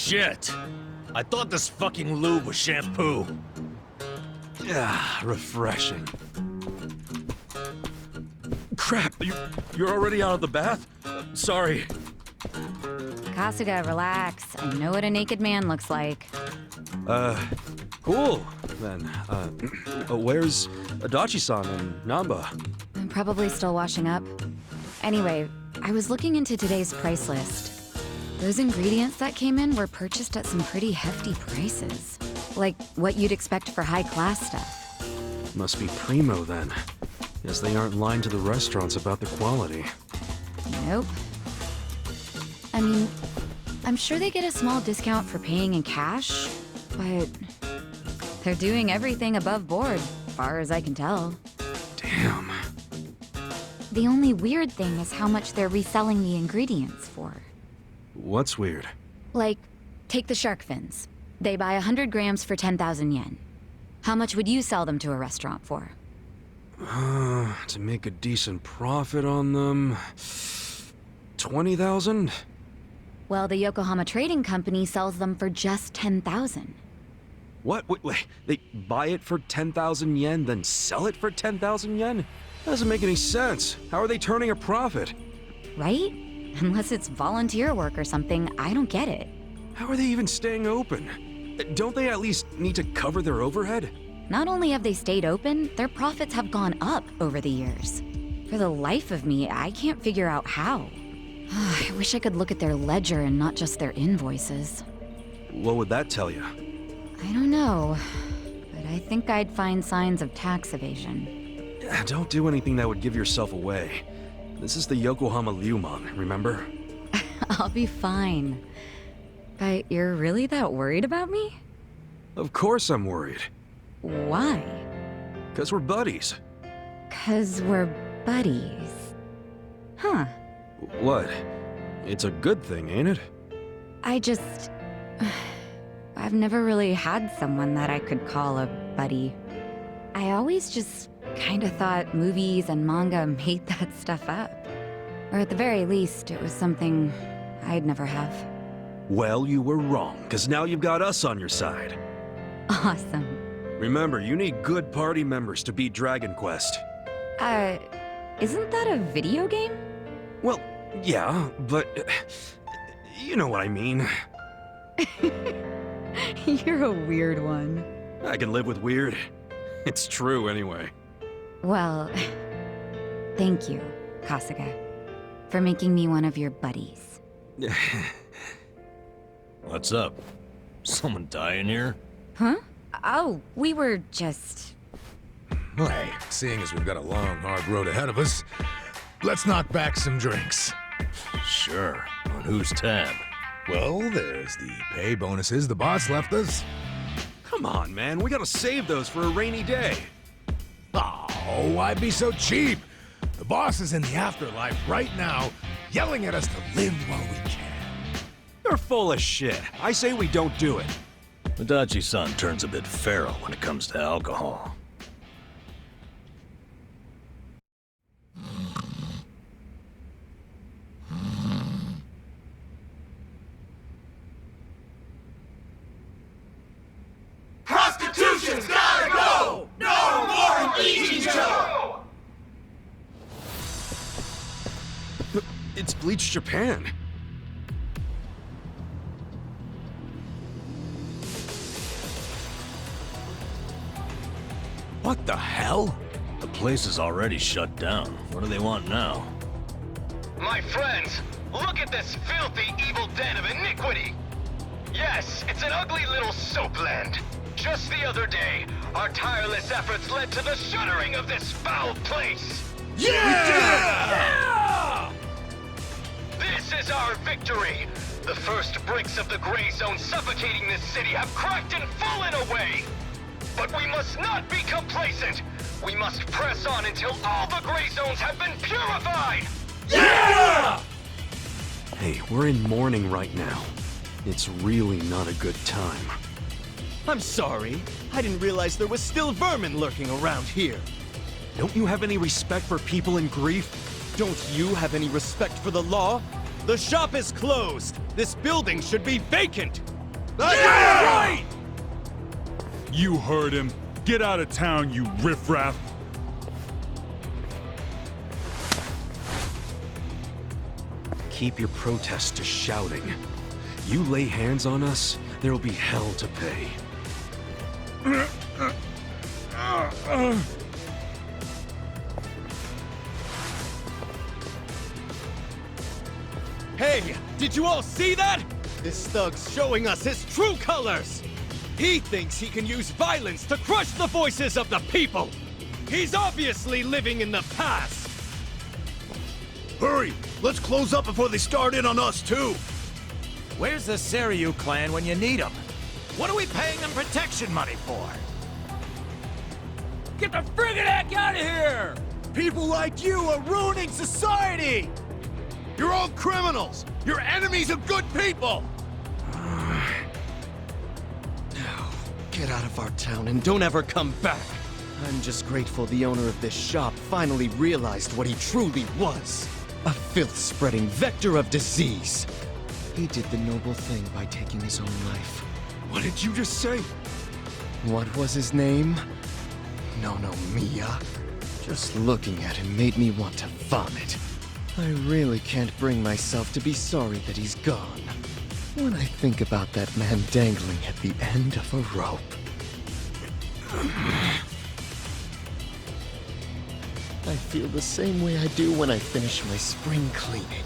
shit! I thought this fucking lube was shampoo. Ah, refreshing. Crap, you're already out of the bath? Sorry. Kasuga, relax. I know what a naked man looks like. Cool, then. Where's Adachi-san and Namba? I'm probably still washing up. Anyway, I was looking into today's price list. Those ingredients that came in were purchased at some pretty hefty prices. Like what you'd expect for high-class stuff. Must be primo, then. Guess they aren't lying to the restaurants about the quality. Nope. I mean, I'm sure they get a small discount for paying in cash, but they're doing everything above board, as far as I can tell. Damn. The only weird thing is how much they're reselling the ingredients for. What's weird? Like, take the shark fins. They buy 100 grams for 10,000 yen. How much would you sell them to a restaurant for? To make a decent profit on them... 20,000? Well, the Yokohama Trading Company sells them for just 10,000. What? Wait, they buy it for 10,000 yen, then sell it for 10,000 yen? That doesn't make any sense. How are they turning a profit? Right? Unless it's volunteer work or something, I don't get it. How are they even staying open? Don't they at least need to cover their overhead? Not only have they stayed open, their profits have gone up over the years. For the life of me, I can't figure out how. I wish I could look at their ledger and not just their invoices. What would that tell you? I don't know, but I think I'd find signs of tax evasion. Don't do anything that would give yourself away. This is the Yokohama Ryumon, remember? I'll be fine. But you're really that worried about me? Of course I'm worried. Why? 'Cause we're buddies. 'Cause we're buddies. Huh. What? It's a good thing, ain't it? I've never really had someone that I could call a buddy. I always just kinda thought movies and manga made that stuff up. Or at the very least, it was something I'd never have. Well, you were wrong, 'cause now you've got us on your side. Awesome. Remember, you need good party members to beat Dragon Quest. Isn't that a video game? Well, yeah, but... you know what I mean. You're a weird one. I can live with weird. It's true, anyway. Well, thank you, Kasuga, for making me one of your buddies. What's up? Someone dying here? Huh? Oh, we were just... Hey, seeing as we've got a long, hard road ahead of us, let's knock back some drinks. Sure. On whose tab? Well, there's the pay bonuses the boss left us. Come on, man. We gotta save those for a rainy day. Oh, why be so cheap? The boss is in the afterlife right now, yelling at us to live while we can. You're full of shit. I say we don't do it. Adachi-san turns a bit feral when it comes to alcohol. Prostitution's gotta go! No more eating show! It's Bleach Japan. What the hell? The place is already shut down. What do they want now? My friends, look at this filthy, evil den of iniquity! Yes, it's an ugly little soapland. Just the other day, our tireless efforts led to the shuttering of this foul place. Yeah! This is our victory. The first bricks of the gray zone suffocating this city have cracked and fallen away. But we must not be complacent. We must press on until all the gray zones have been purified. Yeah! Hey, we're in mourning right now. It's really not a good time. I'm sorry. I didn't realize there was still vermin lurking around here. Don't you have any respect for people in grief? Don't you have any respect for the law? The shop is closed. This building should be vacant. Right! You heard him. Get out of town, you riffraff. Keep your protest to shouting. You lay hands on us, there'll be hell to pay. Hey, did you all see that? This thug's showing us his true colors! He thinks he can use violence to crush the voices of the people! He's obviously living in the past! Hurry! Let's close up before they start in on us, too! Where's the Ryu clan when you need them? What are we paying them protection money for? Get the friggin' heck out of here! People like you are ruining society! You're all criminals! You're enemies of good people! Get out of our town and don't ever come back! I'm just grateful the owner of this shop finally realized what he truly was. A filth-spreading vector of disease. He did the noble thing by taking his own life. What did you just say? What was his name? No, Mia. Just looking at him made me want to vomit. I really can't bring myself to be sorry that he's gone. When I think about that man dangling at the end of a rope. I feel the same way I do when I finish my spring cleaning.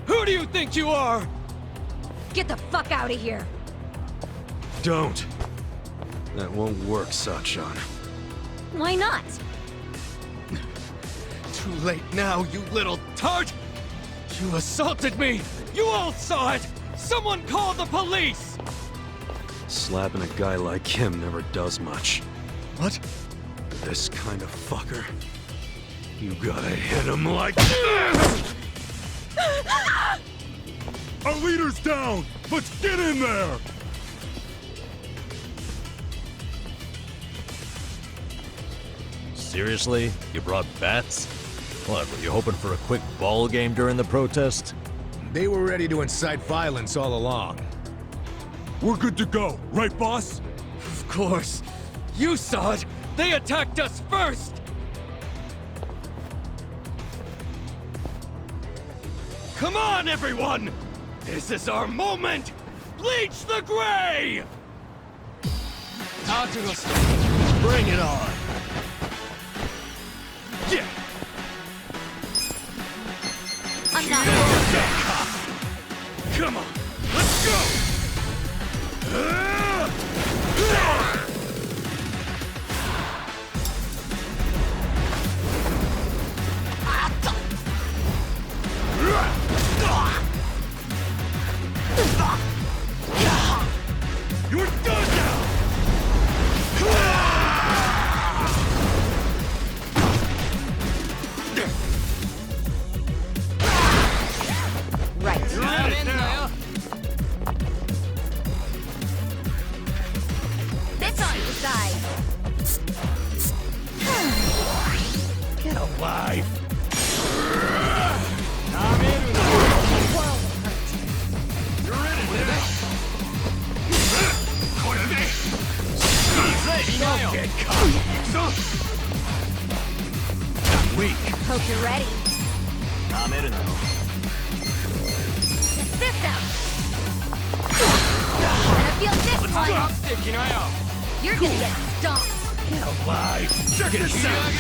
Who do you think you are? Get the fuck out of here! Don't. That won't work, Sachan. Why not? Too late now, you little tart! You assaulted me! You all saw it! Someone call the police! Slapping a guy like him never does much. What? This kind of fucker. You gotta hit him like this! Our leader's down! Let's get in there! Seriously? You brought bats? What, were you hoping for a quick ball game during the protest? They were ready to incite violence all along. We're good to go, right, boss? Of course. You saw it! They attacked us first! Come on, everyone! This is our moment! Bleach the gray! Bring it on! Yeah! I'm not. Come on! Let's go! You're done now! Right. This on your side. Get alive! Get caught! Weak. Hope you're ready. This out. Gonna feel this one. You're gonna get stomped. Get alive! Check this out!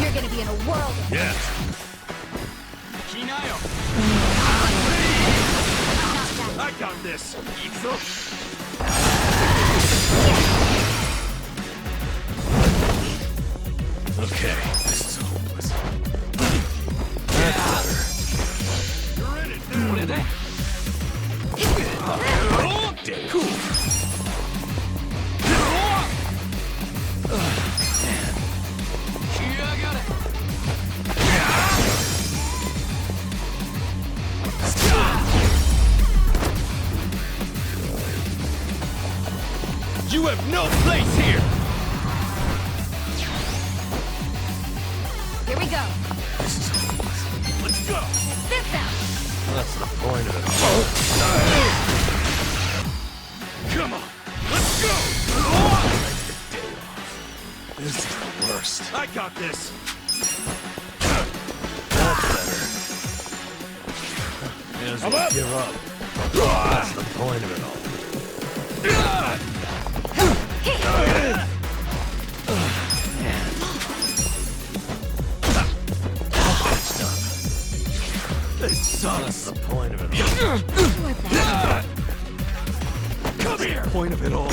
You're gonna be in a whirl. Yes. I got this! Okay, this is hopeless. You're in it now! Cool! no place here! Here we go. Let's go! This out. That's the point of it all. Come on, let's go! This is the worst. I got this! That's better. May as well give up. That's the point of it all. This sucks! That's the point of it all. What the heck? Come here! Point of it all.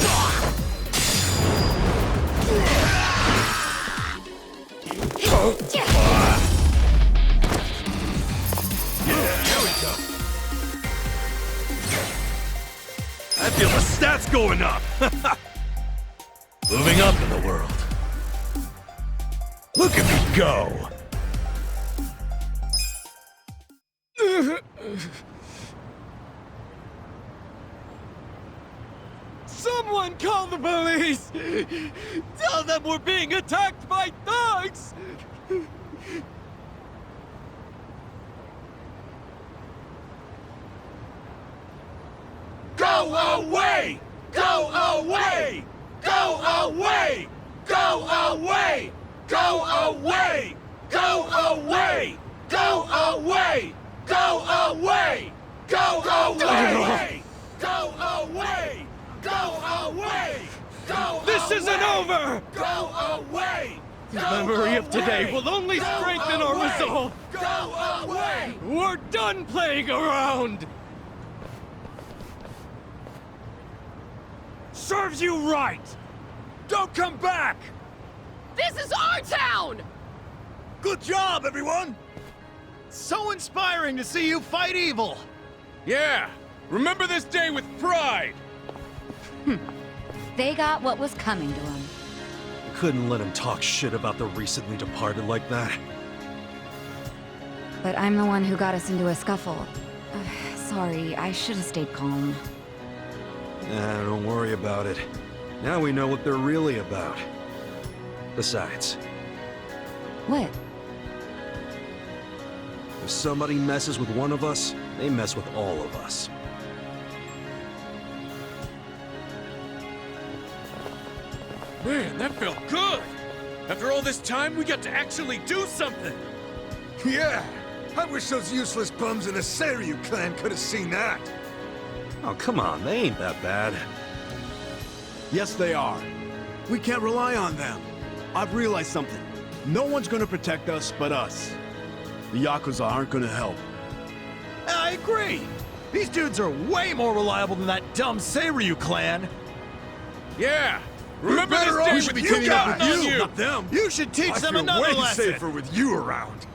I feel the stats going up! Moving up in the world. Look at me go! Someone call the police! Tell them we're being attacked by thugs! Go away! Go away! Go away! Go away! Go away! Go away! Go away! Go away! Go away! Go away! Go away! Go This isn't over! Go away! The memory of today will only strengthen our resolve! Go away! We're done playing around! Serves you right! Don't come back! This is our town! Good job, everyone! So inspiring to see you fight evil! Yeah! Remember this day with pride! They got what was coming to them. Couldn't let him talk shit about the recently departed like that. But I'm the one who got us into a scuffle. Sorry, I should have stayed calm. Nah, don't worry about it. Now we know what they're really about. Besides, What? if somebody messes with one of us, they mess with all of us. Man, that felt good! After all this time, we got to actually do something! Yeah, I wish those useless bums in the Seiryu clan could have seen that. Oh, come on, they ain't that bad. Yes, they are. We can't rely on them. I've realized something. No one's gonna protect us but us. The Yakuza aren't gonna help. I agree! These dudes are way more reliable than that dumb Seiryu clan! Yeah! Remember We're better this off day with with you teaming up counting with on you, you! not them. You should teach I them feel another way lesson! safer with you around.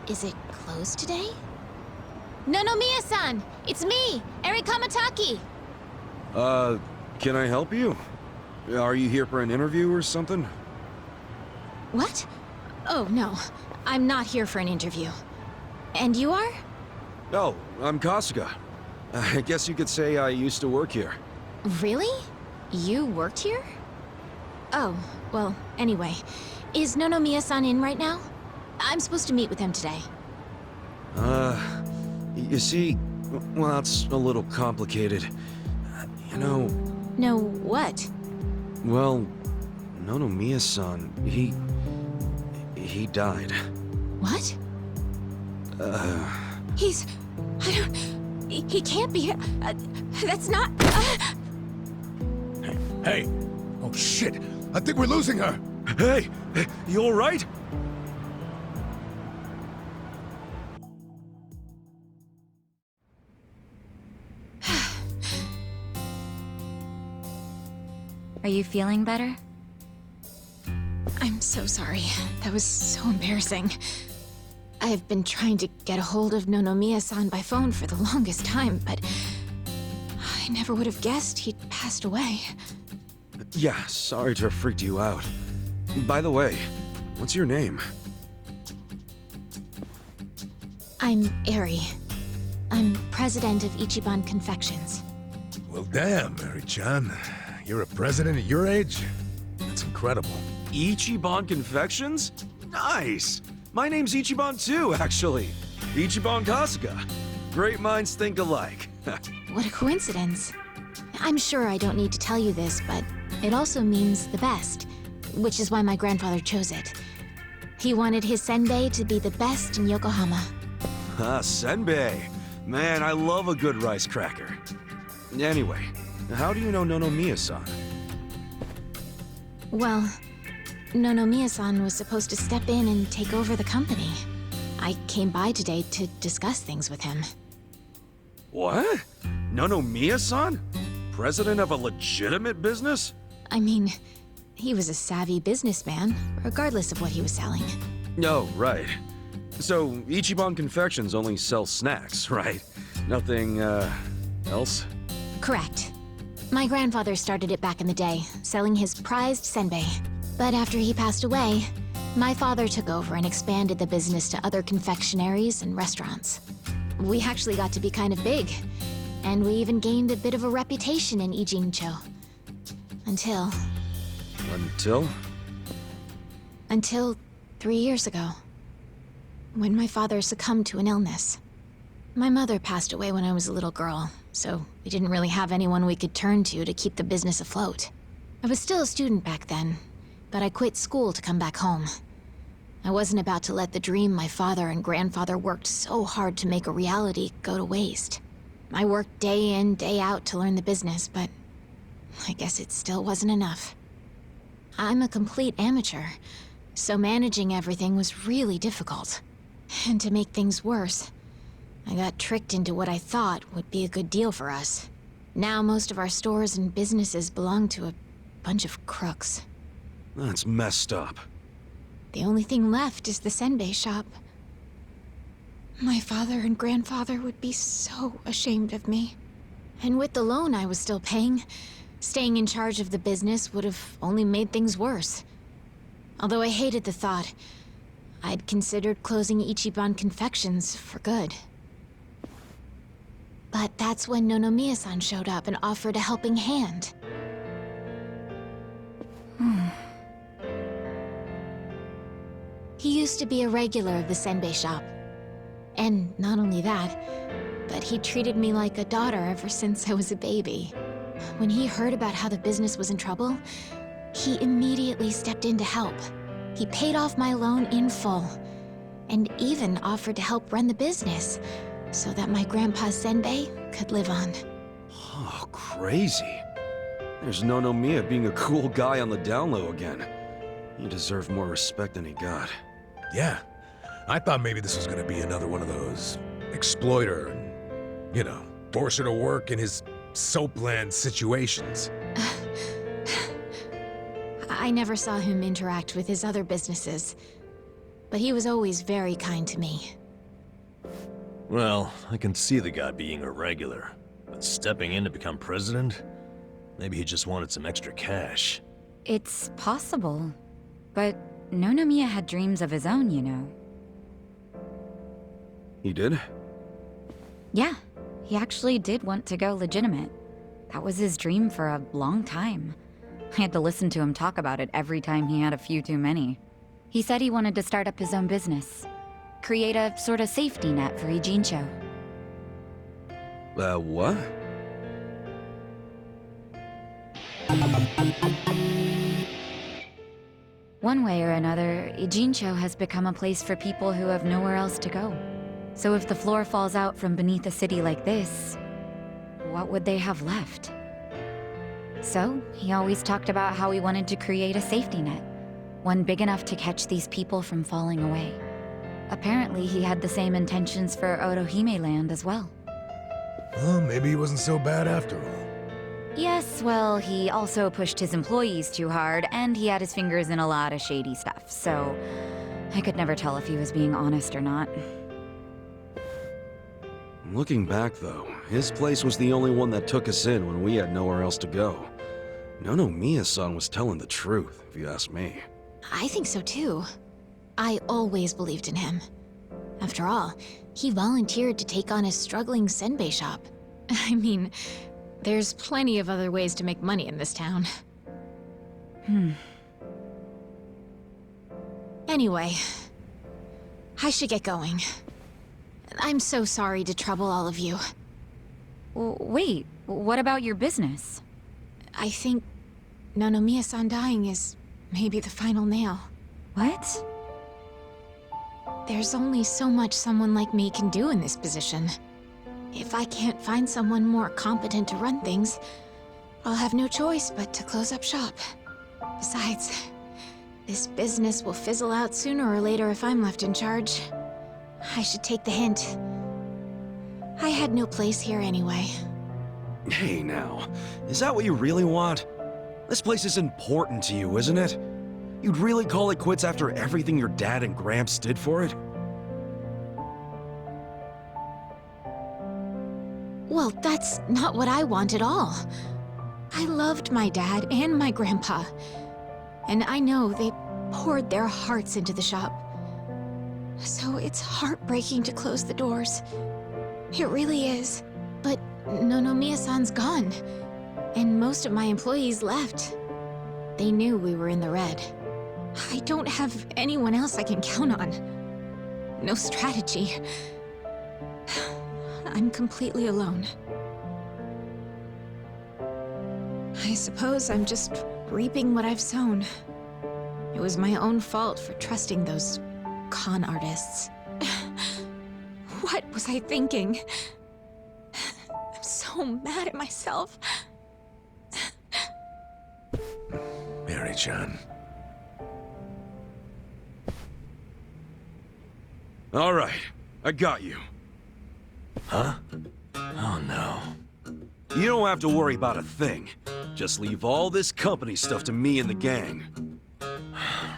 Is it closed today? Nonomiya-san! It's me, Eri Kamataki! Can I help you? Are you here for an interview or something? What? Oh, no. I'm not here for an interview. And you are? Oh, I'm Kasuga. I guess you could say I used to work here. Really? You worked here? Oh, well, anyway. Is Nonomiya-san in right now? I'm supposed to meet with him today. You see, well, it's a little complicated. You know, No, what? well, Nonomiya-san, he died. What? He's... I don't... He can't be... that's not... Hey! Oh shit! I think we're losing her! Hey! You alright? Are you feeling better? so sorry. That was so embarrassing. I've been trying to get a hold of Nonomiya-san by phone for the longest time, but I never would have guessed he'd passed away. Yeah, sorry to have freaked you out. By the way, what's your name? I'm Eri. I'm president of Ichiban Confections. Well, damn, Mary-chan. You're a president at your age? That's incredible. Ichiban Confections? Nice! My name's Ichiban too, actually. Ichiban Kasuga. Great minds think alike. What a coincidence. I'm sure I don't need to tell you this, but it also means the best, which is why my grandfather chose it. He wanted his senbei to be the best in Yokohama. Ah, senbei. Man, I love a good rice cracker. Anyway, how do you know Nonomiya-san? Well, Nonomiya-san was supposed to step in and take over the company. I came by today to discuss things with him. What? Nonomiya-san? President of a legitimate business? I mean, he was a savvy businessman, regardless of what he was selling. Oh, right. So, Ichiban Confections only sells snacks, right? Nothing, else? Correct. My grandfather started it back in the day, selling his prized senbei. But after he passed away, my father took over and expanded the business to other confectionaries and restaurants. We actually got to be kind of big, and we even gained a bit of a reputation in Ijincho. Until... Until 3 years ago, when my father succumbed to an illness. My mother passed away when I was a little girl, so we didn't really have anyone we could turn to keep the business afloat. I was still a student back then, but I quit school to come back home. I wasn't about to let the dream my father and grandfather worked so hard to make a reality go to waste. I worked day in, day out to learn the business, but I guess it still wasn't enough. I'm a complete amateur, so managing everything was really difficult. And to make things worse, I got tricked into what I thought would be a good deal for us. Now most of our stores and businesses belong to a bunch of crooks. That's messed up. The only thing left is the senbei shop. My father and grandfather would be so ashamed of me. And with the loan I was still paying, staying in charge of the business would have only made things worse. Although I hated the thought, I'd considered closing Ichiban Confections for good. But that's when Nonomiya-san showed up and offered a helping hand. He used to be a regular of the senbei shop. And not only that, but he treated me like a daughter ever since I was a baby. When he heard about how the business was in trouble, he immediately stepped in to help. He paid off my loan in full, and even offered to help run the business, so that my grandpa's senbei could live on. Oh, crazy. There's Nonomiya being a cool guy on the down low again. He deserved more respect than he got. Yeah. I thought maybe this was gonna be another one of those exploiter and, you know, force her to work in his soapland situations. I never saw him interact with his other businesses, but he was always very kind to me. Well, I can see the guy being a regular, but stepping in to become president? Maybe he just wanted some extra cash. It's possible, but Nonomiya had dreams of his own, you know. He did? Yeah, he actually did want to go legitimate. That was his dream for a long time. I had to listen to him talk about it every time he had a few too many. He said he wanted to start up his own business. Create a sort of safety net for Ijincho. What? One way or another, Ijincho has become a place for people who have nowhere else to go. So if the floor falls out from beneath a city like this, what would they have left? So, he always talked about how he wanted to create a safety net, one big enough to catch these people from falling away. Apparently, he had the same intentions for Orohime Land as well. Well, maybe he wasn't so bad after all. Yes, well, he also pushed his employees too hard, and he had his fingers in a lot of shady stuff, so I could never tell if he was being honest or not. Looking back, though, his place was the only one that took us in when we had nowhere else to go. Nonomiya-san was telling the truth, if you ask me. I think so too. I always believed in him. After all, he volunteered to take on his struggling senbei shop. I mean, there's plenty of other ways to make money in this town. Anyway, I should get going. I'm so sorry to trouble all of you. Wait, what about your business? I think Nonomiya-san dying is maybe the final nail. What? There's only so much someone like me can do in this position. If I can't find someone more competent to run things, I'll have no choice but to close up shop. Besides, this business will fizzle out sooner or later if I'm left in charge. I should take the hint. I had no place here anyway. Hey now, is that what you really want? This place is important to you, isn't it? You'd really call it quits after everything your dad and Gramps did for it? Well, that's not what I want at all. I loved my dad and my grandpa. And I know they poured their hearts into the shop. So it's heartbreaking to close the doors. It really is. But Nonomiya-san's gone. And most of my employees left. They knew we were in the red. I don't have anyone else I can count on. No strategy. I'm completely alone. I suppose I'm just reaping what I've sown. It was my own fault for trusting those con artists. What was I thinking? I'm so mad at myself. Mary-chan. All right, I got you. Huh? Oh no. You don't have to worry about a thing. Just leave all this company stuff to me and the gang.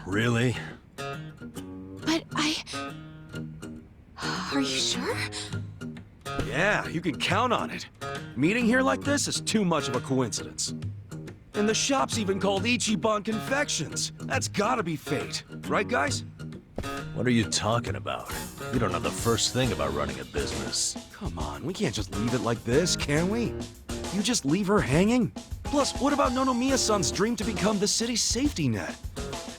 Really? But Are you sure? Yeah, you can count on it. Meeting here like this is too much of a coincidence. And the shop's even called Ichiban Confections. That's gotta be fate. Right, guys? What are you talking about? You don't know the first thing about running a business. Come on, we can't just leave it like this, can we? You just leave her hanging? Plus, what about Nonomiya-san's dream to become the city's safety net?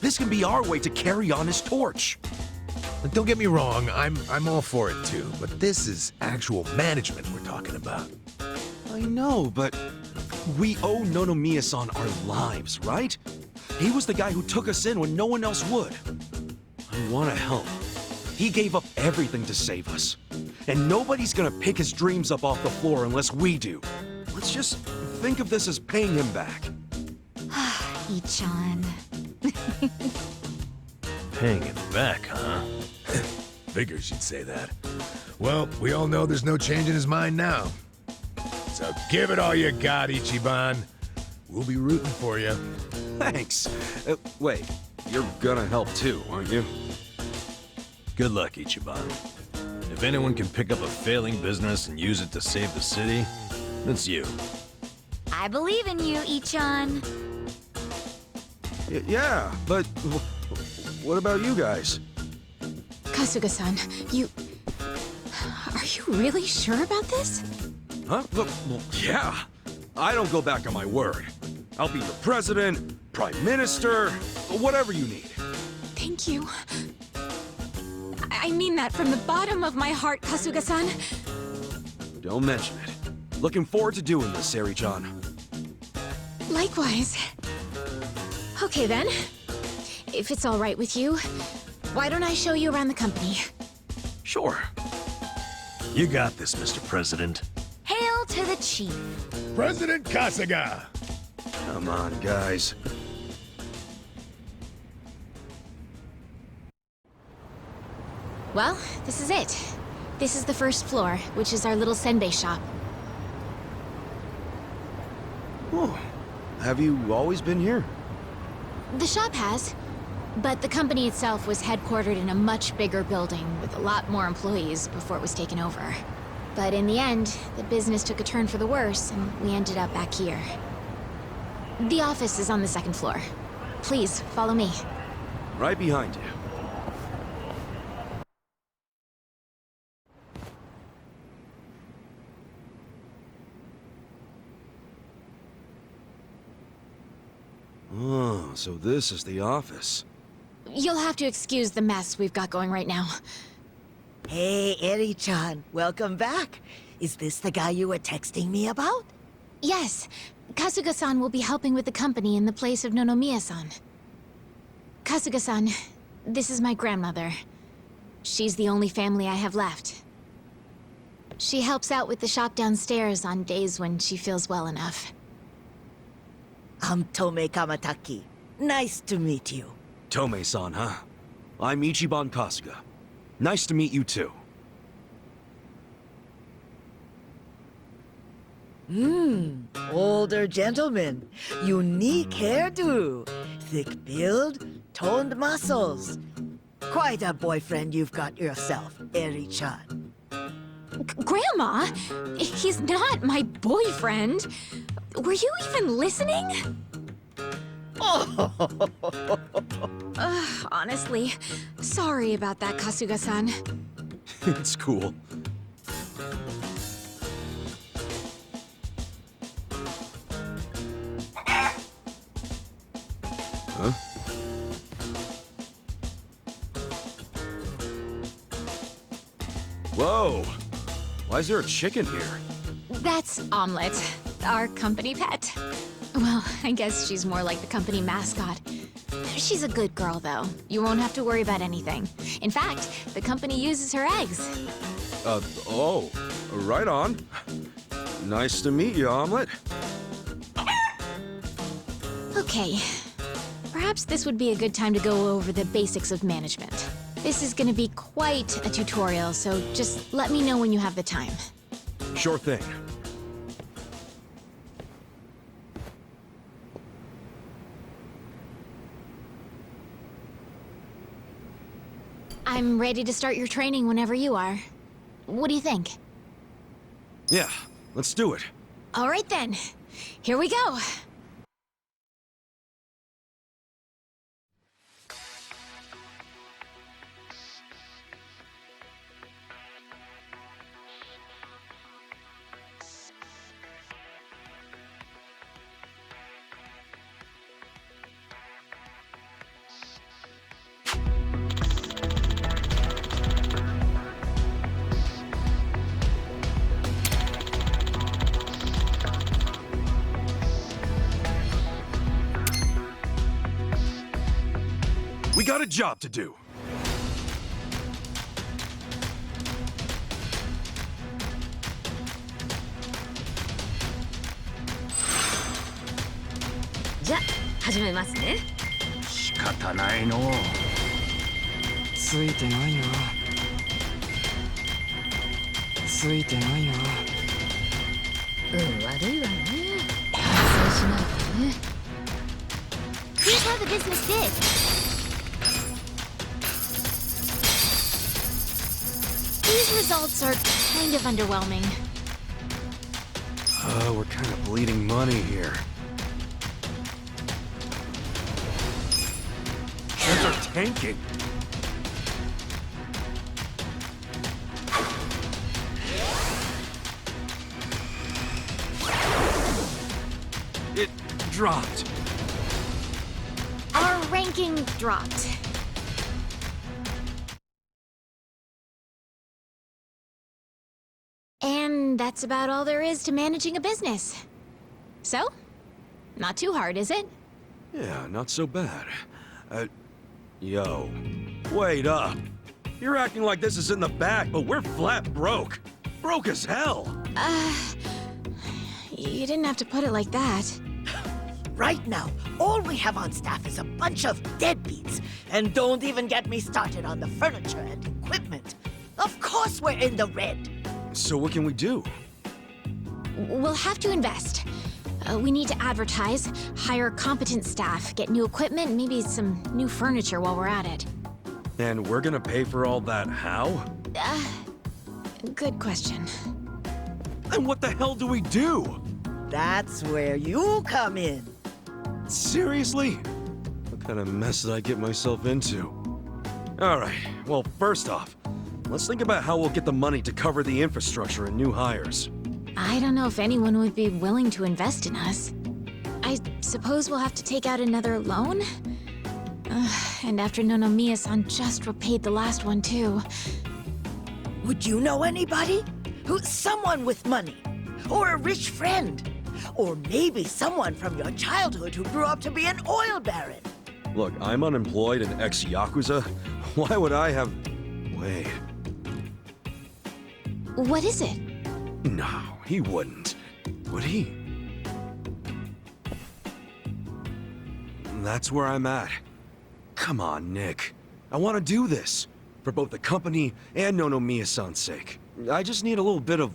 This can be our way to carry on his torch. Don't get me wrong, I'm all for it too, but this is actual management we're talking about. I know, but we owe Nonomiya-san our lives, right? He was the guy who took us in when no one else would. I want to help. He gave up everything to save us. And nobody's gonna pick his dreams up off the floor unless we do. Let's just think of this as paying him back. Ichan. Paying it back, huh? Figures you'd say that. Well, we all know there's no change in his mind now. So give it all you got, Ichiban. We'll be rooting for you. Thanks. Wait, you're gonna help too, aren't you? Good luck, Ichiban. If anyone can pick up a failing business and use it to save the city, it's you. I believe in you, Ichan. Yeah, but what about you guys? Kasuga-san, Are you really sure about this? Huh? Well, yeah. I don't go back on my word. I'll be your president, prime minister, whatever you need. Thank you. I mean that from the bottom of my heart, Kasuga-san. Don't mention it. Looking forward to doing this, Sari-chan. Likewise. Okay then. If it's all right with you, why don't I show you around the company? Sure. You got this, Mr. President. Hail to the chief. President Kasuga! Come on, guys. Well, this is it. This is the first floor, which is our little senbei shop. Oh, have you always been here? The shop has, but the company itself was headquartered in a much bigger building with a lot more employees before it was taken over. But in the end, the business took a turn for the worse, and we ended up back here. The office is on the second floor. Please, follow me. Right behind you. Oh, so this is the office. You'll have to excuse the mess we've got going right now. Hey, Eri-chan, welcome back. Is this the guy you were texting me about? Yes, Kasuga-san will be helping with the company in the place of Nonomiya-san. Kasuga-san, this is my grandmother. She's the only family I have left. She helps out with the shop downstairs on days when she feels well enough. I'm Tome Kamataki. Nice to meet you. Tome-san, huh? I'm Ichiban Kasuga. Nice to meet you too. Older gentleman. Unique hairdo. Thick build, toned muscles. Quite a boyfriend you've got yourself, Eri-chan. Grandma? He's not my boyfriend. Were you even listening? Honestly, sorry about that, Kasuga-san. It's cool. Huh? Whoa! Why is there a chicken here? That's Omelette, our company pet. Well, I guess she's more like the company mascot. She's a good girl, though. You won't have to worry about anything. In fact, the company uses her eggs. Oh, right on. Nice to meet you, Omelette. Okay. Perhaps this would be a good time to go over the basics of management. This is gonna be quite a tutorial, so just let me know when you have the time. Sure thing. I'm ready to start your training whenever you are. What do you think? Yeah, let's do it. All right then. Here we go. We got a job to do. Here's how the business did. These results are kind of underwhelming. We're kind of bleeding money here. Shares are tanking. It dropped. Our ranking dropped. And that's about all there is to managing a business. So, not too hard, is it? Yeah, not so bad. Yo, wait up. You're acting like this is in the back, but we're flat broke. Broke as hell. You didn't have to put it like that. Right now, all we have on staff is a bunch of deadbeats. And don't even get me started on the furniture and equipment. Of course we're in the red. So what can we do? We'll have to invest. We need to advertise, hire competent staff, get new equipment, and maybe some new furniture while we're at it. And we're gonna pay for all that how? Good question. And what the hell do we do? That's where you come in. Seriously? What kind of mess did I get myself into? Alright, well, first off, let's think about how we'll get the money to cover the infrastructure and new hires. I don't know if anyone would be willing to invest in us. I suppose we'll have to take out another loan? And after Nonomiya-san just repaid the last one, too. Would you know anybody? Someone with money? Or a rich friend? Or maybe someone from your childhood who grew up to be an oil baron? Look, I'm unemployed and ex-Yakuza. Why would I have... Wait. What is it? No, he wouldn't. Would he? That's where I'm at. Come on, Nick. I want to do this. For both the company and Nonomiya-san's sake. I just need a little bit of...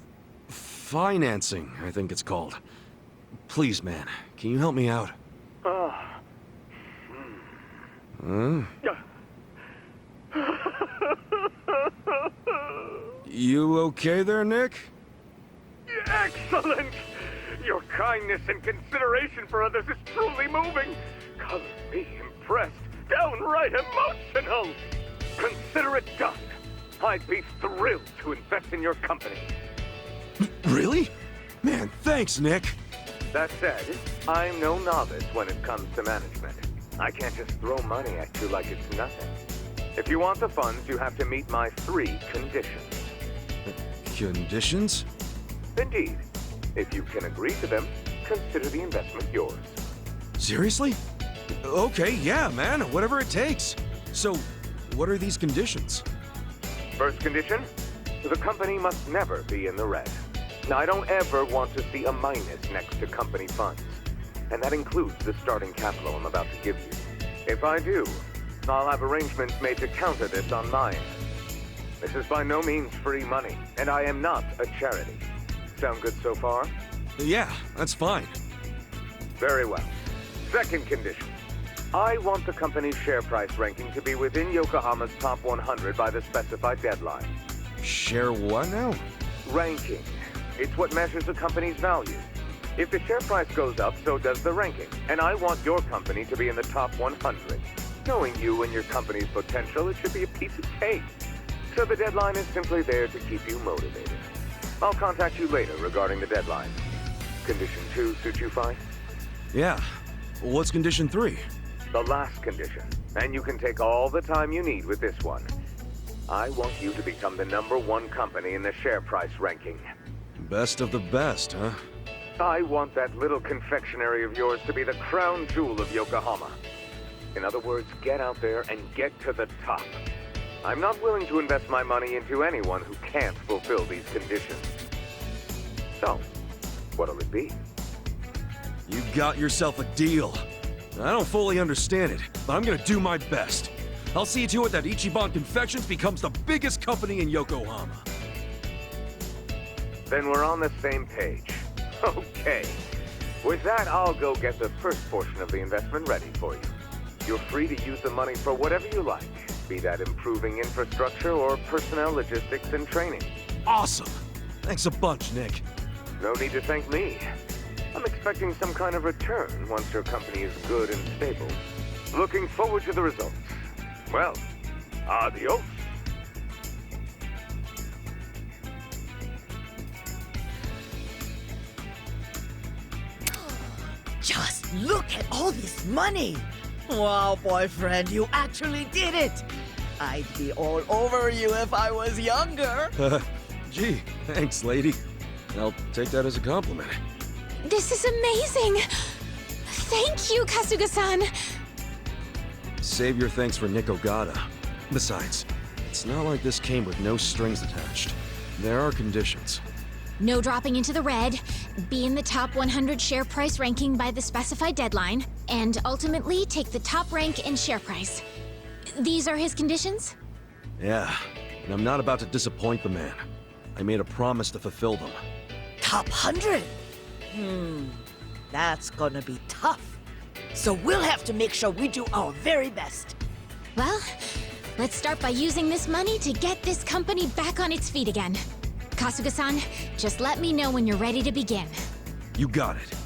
financing, I think it's called. Please, man, can you help me out? Huh? You okay there, Nick? Excellent! Your kindness and consideration for others is truly moving. Color me impressed, downright emotional. Consider it done. I'd be thrilled to invest in your company. Really? Man, thanks, Nick. That said, I'm no novice when it comes to management. I can't just throw money at you like it's nothing. If you want the funds, you have to meet my 3 conditions. Conditions? Indeed. If you can agree to them, consider the investment yours. Seriously? Okay, yeah, man, whatever it takes. So, what are these conditions? First condition, the company must never be in the red. Now, I don't ever want to see a minus next to company funds. And that includes the starting capital I'm about to give you. If I do, I'll have arrangements made to counter this on my end. This is by no means free money, and I am not a charity. Sound good so far? Yeah, that's fine. Very well. Second condition. I want the company's share price ranking to be within Yokohama's top 100 by the specified deadline. Share what now? Ranking. It's what measures a company's value. If the share price goes up, so does the ranking. And I want your company to be in the top 100. Knowing you and your company's potential, it should be a piece of cake. So the deadline is simply there to keep you motivated. I'll contact you later regarding the deadline. Condition 2 suit you fine? Yeah. What's condition 3? The last condition. And you can take all the time you need with this one. I want you to become the #1 company in the share price ranking. Best of the best, huh? I want that little confectionery of yours to be the crown jewel of Yokohama. In other words, get out there and get to the top. I'm not willing to invest my money into anyone who can't fulfill these conditions. So, what'll it be? You got yourself a deal. I don't fully understand it, but I'm gonna do my best. I'll see to it that Ichiban Confections becomes the biggest company in Yokohama. Then we're on the same page. Okay. With that, I'll go get the first portion of the investment ready for you. You're free to use the money for whatever you like, be that improving infrastructure or personnel logistics and training. Awesome! Thanks a bunch, Nick. No need to thank me. I'm expecting some kind of return once your company is good and stable. Looking forward to the results. Well, adios. Just look at all this money! Wow, boyfriend, you actually did it! I'd be all over you if I was younger. Gee, thanks, lady. I'll take that as a compliment. This is amazing! Thank you, Kasuga-san! Save your thanks for Nick Ogata. Besides, it's not like this came with no strings attached. There are conditions. No dropping into the red, be in the top 100 share price ranking by the specified deadline, and ultimately take the top rank in share price. These are his conditions? Yeah, and I'm not about to disappoint the man. I made a promise to fulfill them. Top 100? That's gonna be tough. So we'll have to make sure we do our very best. Well, let's start by using this money to get this company back on its feet again. Kasuga-san, just let me know when you're ready to begin. You got it.